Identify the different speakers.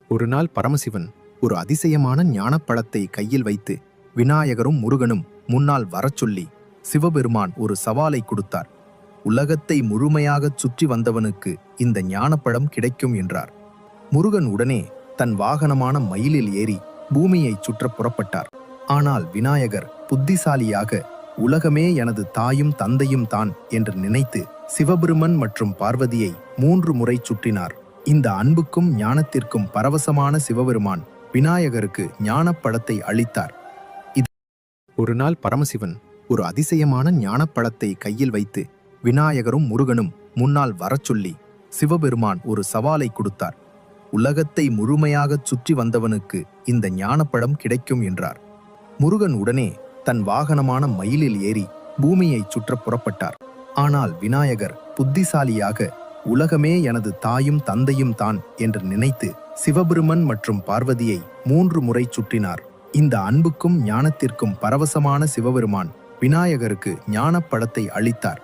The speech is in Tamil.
Speaker 1: ஒரு நாள் பரமசிவன் ஒரு அதிசயமான ஞானப்பழத்தை கையில் வைத்து விநாயகரும் முருகனும் முன்னால் வரச் சொல்லி சிவபெருமான் ஒரு சவாலை கொடுத்தார். உலகத்தை முழுமையாகச் சுற்றி வந்தவனுக்கு இந்த ஞானப்பழம் கிடைக்கும் என்றார். முருகன் உடனே தன் வாகனமான மயிலில் ஏறி பூமியைச் சுற்ற புறப்பட்டார். ஆனால் விநாயகர் புத்திசாலியாக உலகமே எனது தாயும் தந்தையும் தான் என்று நினைத்து சிவபெருமன் மற்றும் பார்வதியை 3 முறை சுற்றினார். இந்த அன்புக்கும் ஞானத்திற்கும் பரவசமான சிவபெருமான் விநாயகருக்கு ஞானப்பழத்தை அளித்தார். ஒரு நாள் பரமசிவன் ஒரு அதிசயமான ஞானப்பழத்தை கையில் வைத்து விநாயகரும் முருகனும் முன்னால் வரச் சொல்லி சிவபெருமான் ஒரு சவாலை கொடுத்தார். உலகத்தை முழுமையாகச் சுற்றி வந்தவனுக்கு இந்த ஞானப்பழம் கிடைக்கும் என்றார். முருகன் உடனே தன் வாகனமான மயிலில் ஏறி பூமியைச் சுற்ற புறப்பட்டார். ஆனால் விநாயகர் புத்திசாலியாக உலகமே எனது தாயும் தந்தையும் தான் என்று நினைத்து சிவபெருமன் மற்றும் பார்வதியை 3 முறை சுற்றினார். இந்த அன்புக்கும் ஞானத்திற்கும் பரவசமான சிவபெருமான் விநாயகருக்கு ஞானப்பழத்தை அளித்தார்.